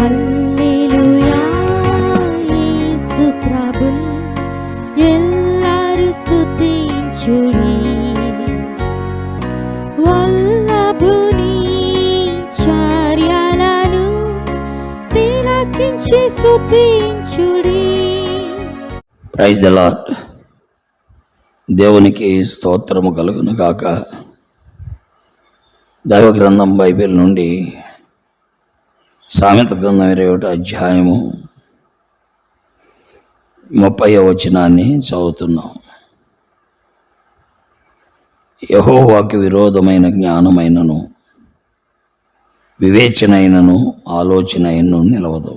హల్లెలూయా యేసు ప్రభున్ ఎల్లరు స్తుతించుడి. వల్లభుని చర్యలను తిలకించి స్తుతించుడి. Praise the lord. దేవునికి స్తోత్రము కలుగును గాక. దైవ గ్రంథం బైబిల్ నుండి సామెత గ్రంథం 21వ అధ్యాయము 30వ వచనాన్ని చదువుతున్నాం. యెహోవాకు విరోధమైన జ్ఞానమైనను వివేచనైనను ఆలోచనైనను నిలవదు.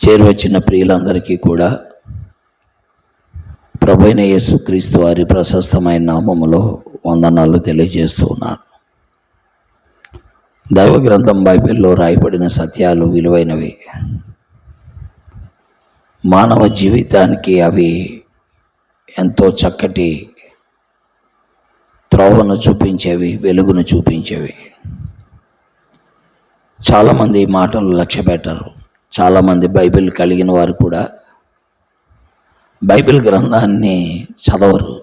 చేరువచ్చిన ప్రియులందరికీ కూడా ప్రభువైన యేసుక్రీస్తు వారి ప్రశస్తమైన నామములో వందనాలు తెలియజేస్తున్నాను. దైవ గ్రంథం బైబిల్లో రాయబడిన సత్యాలు విలువైనవి. మానవ జీవితానికి అవి ఎంతో చక్కటి త్రోవను చూపించేవి, వెలుగును చూపించేవి. చాలామంది ఈ మాటలు లక్ష్య పెట్టరు. చాలామంది బైబిల్ కలిగిన వారు కూడా బైబిల్ గ్రంథాన్ని చదవరు.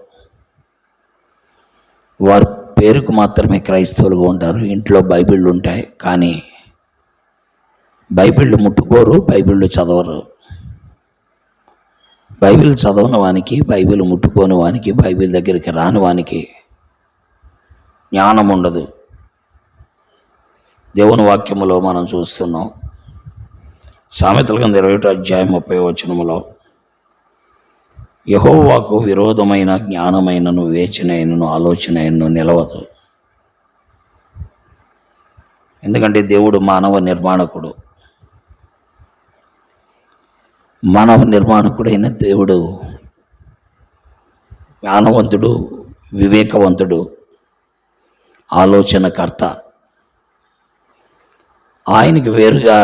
వారు పేరుకు మాత్రమే క్రైస్తవులుగా ఉంటారు. ఇంట్లో బైబిళ్ళు ఉంటాయి, కానీ బైబిళ్ళు ముట్టుకోరు, బైబిళ్ళు చదవరు. బైబిల్ చదవని వానికి, బైబిల్ ముట్టుకోని వానికి, బైబిల్ దగ్గరికి రాని వానికి జ్ఞానం ఉండదు. దేవుని వాక్యములో మనం చూస్తున్నాం. సామెతల గ్రంథం 21వ అధ్యాయం 30వ వచనములో యెహోవాకు విరోధమైన జ్ఞానమైనను వివేచనైనను ఆలోచనైనను నిలవదు. ఎందుకంటే దేవుడు మానవ నిర్మాణకుడు. మానవ నిర్మాణకుడైన దేవుడు జ్ఞానవంతుడు, వివేకవంతుడు, ఆలోచనకర్త. ఆయనకి వేరుగా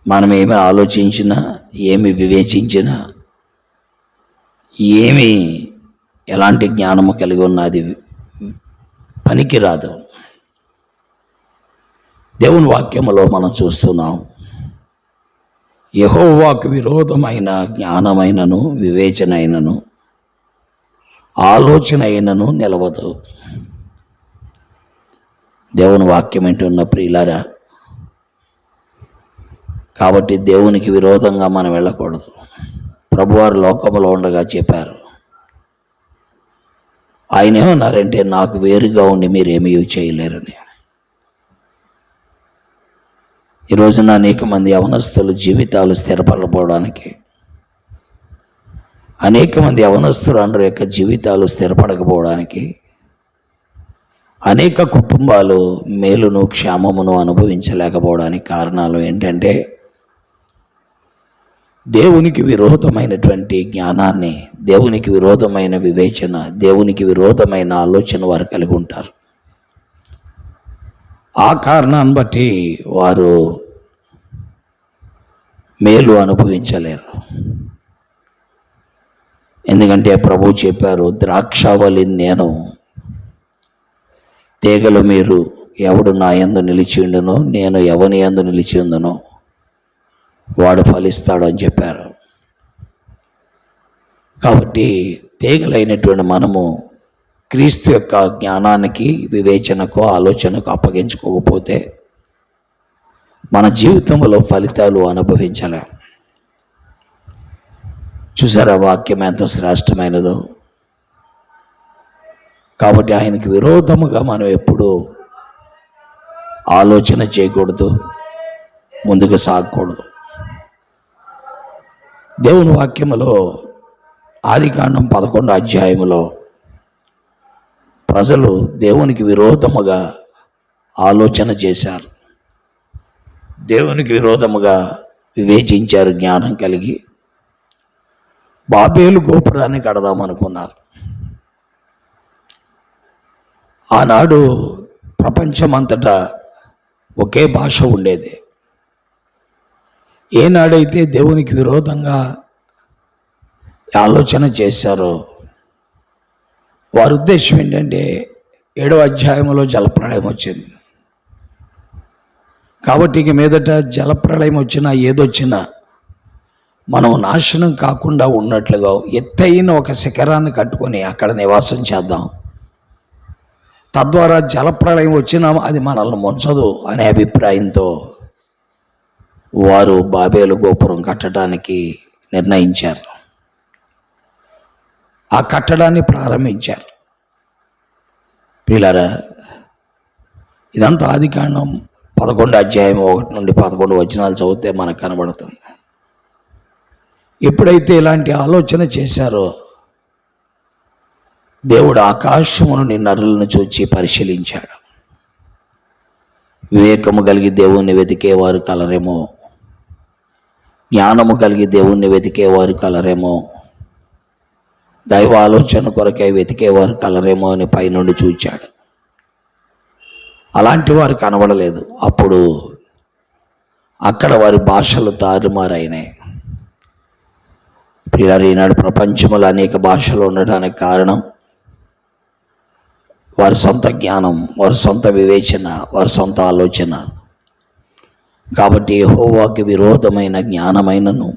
మనం ఏమి ఆలోచించినా, ఏమి వివేచించినా, ఏమి ఎలాంటి జ్ఞానము కలిగి ఉన్నది పనికిరాదు. దేవుని వాక్యములో మనం చూస్తున్నాం, యెహోవాకు విరోధమైన జ్ఞానమైనను వివేచనైనను ఆలోచనైనను నిలవదు. దేవుని వాక్యం వింటున్న ప్రియులారా, కాబట్టి దేవునికి విరోధంగా మనం వెళ్ళకూడదు. ప్రభువారు లోకములో ఉండగా చెప్పారు. ఆయన ఏమన్నారంటే, నాకు వేరుగా ఉండి మీరేమీ చేయలేరని. ఈ రోజున అనేక మంది యవనస్తులు జీవితాలు స్థిరపడకపోవడానికి, అనేక మంది యవనస్తులు అందరి యొక్క జీవితాలు స్థిరపడకపోవడానికి, అనేక కుటుంబాలు మేలును క్షేమమును అనుభవించలేకపోవడానికి కారణాలు ఏంటంటే, దేవునికి విరోధమైనటువంటి జ్ఞానాన్ని, దేవునికి విరోధమైన వివేచన, దేవునికి విరోధమైన ఆలోచన వారు కలిగి ఉంటారు. ఆ కారణాన్ని బట్టి వారు మేలు అనుభవించలేరు. ఎందుకంటే ప్రభువు చెప్పారు, ద్రాక్షావళి నేను, తీగలు మీరు. ఎవడు నా యందు నిలిచి ఉండునో, నేను ఎవని యందు నిలిచి ఉందునో వాడు ఫలిస్తాడు అని చెప్పారు. కాబట్టి తీగలైనటువంటి మనము క్రీస్తు యొక్క జ్ఞానానికి, వివేచనకు, ఆలోచనకు అప్పగించుకోకపోతే మన జీవితంలో ఫలితాలు అనుభవించలేం. చూసారా వాక్యం ఎంత శ్రేష్టమైనదో. కాబట్టి ఆయనకి విరోధముగా మనం ఎప్పుడూ ఆలోచన చేయకూడదు, ముందుకు సాగకూడదు. దేవుని వాక్యములో ఆదికాండం 11వ అధ్యాయములో ప్రజలు దేవునికి విరోధముగా ఆలోచన చేశారు, దేవునికి విరోధముగా వివేచించారు. జ్ఞానం కలిగి బాబేలు గోపురాన్ని కడదామనుకున్నారు. ఆనాడు ప్రపంచమంతటా ఒకే భాష ఉండేది. ఏనాడైతే దేవునికి విరోధంగా ఆలోచన చేశారో వారి ఉద్దేశం ఏంటంటే 7వ అధ్యాయంలో జలప్రళయం వచ్చింది. కాబట్టి ఇక మీదట జలప్రళయం వచ్చినా ఏదొచ్చినా మనం నాశనం కాకుండా ఉన్నట్లుగా ఎత్తైన ఒక శిఖరాన్ని కట్టుకొని అక్కడ నివాసం చేద్దాం. తద్వారా జలప్రళయం వచ్చినా అది మనల్ని ముంచదు అనే అభిప్రాయంతో వారు బాబేలు గోపురం కట్టడానికి నిర్ణయించారు. ఆ కట్టడాన్ని ప్రారంభించారు. పిల్లరా, ఇదంతా ఆదికాండం 11 అధ్యాయం 1 నుండి 11 వచనాలు చదివితే మనకు కనబడుతుంది. ఎప్పుడైతే ఇలాంటి ఆలోచన చేశారో దేవుడు ఆకాశము నుండి నరులను చూచి పరిశీలించాడు. వివేకము కలిగి దేవుణ్ణి వెతికేవారు కలరేమో, జ్ఞానము కలిగి దేవుణ్ణి వెతికేవారు కలరేమో, దైవ ఆలోచన కొరకై వెతికేవారు కలరేమో అని పైనుండి చూచాడు. అలాంటి వారు కనబడలేదు. అప్పుడు అక్కడ వారి భాషలు తారుమారైనాయి. పిల్లలు, ఈనాడు ప్రపంచంలో అనేక భాషలు ఉండడానికి కారణం వారి సొంత జ్ఞానం, వారి సొంత వివేచన, వారి సొంత ఆలోచన. కాబట్టి యెహోవాకి విరోధమైన జ్ఞానమైనను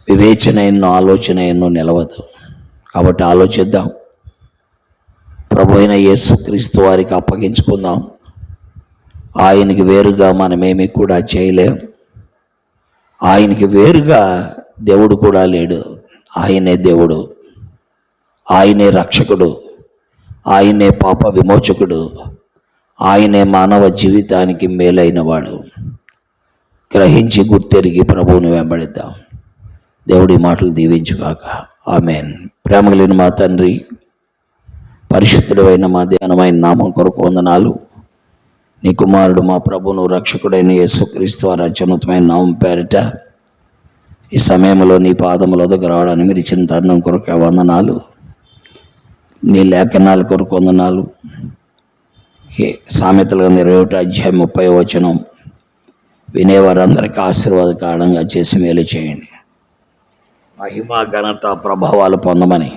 వివేచనైన ఆలోచనైనను నిలవదు. కాబట్టి ఆలోచిద్దాం. ప్రభు అయిన యేసుక్రీస్తు వారికి అప్పగించుకుందాం. ఆయనకి వేరుగా మనమేమి కూడా చేయలేం. ఆయనకి వేరుగా దేవుడు కూడా లేడు. ఆయనే దేవుడు, ఆయనే రక్షకుడు, ఆయనే పాప విమోచకుడు, ఆయనే మానవ జీవితానికి మేలైన వాడు. గ్రహించి గుర్తెరిగి ప్రభువుని వెంబడిద్దాం. దేవుడి మాటలు దీవించుగాక. ఆమేన్. ప్రేమ కలిగిన మా తండ్రి, పరిశుద్ధుడైన మా ధ్యానమైన నామం కొరకు వందనాలు. నీ కుమారుడు మా ప్రభువును రక్షకుడైన యేసుక్రీస్తు వారి అత్యున్నతమైన నామం పేరిట ఈ సమయంలో నీ పాదముల దగ్గర రావడానికి మీరు ఇచ్చిన తరుణం కొరకు వందనాలు. నీ లేఖనాల కొరకు వందనాలు. సామెతల 21 అధ్యాయం 30 వచనం వినేవారందరికీ ఆశీర్వాదకారణంగా చేసి మేలు చేయండి. మహిమ, ఘనత, ప్రభావాలు పొందమని,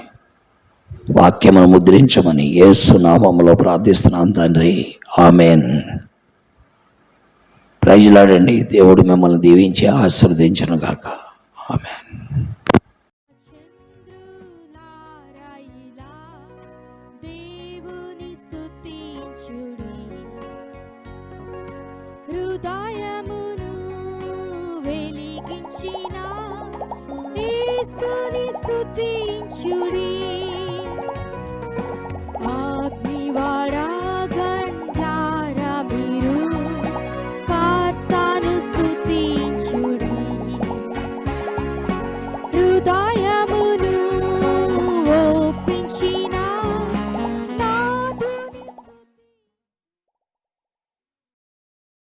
వాక్యమును ముద్రించమని యేసు నామములో ప్రార్థిస్తున్నాను తండ్రి. ఆమేన్. ప్రైజ్లాడండి. దేవుడు మిమ్మల్ని దీవించి ఆశీర్వదించును గాక. ఆమేన్. చంద్రులారాయిలా దేవుని స్తుతించుడి, హృదయమును వెలిగించిన యేసుని స్తుతించుడి. అగ్నివాడా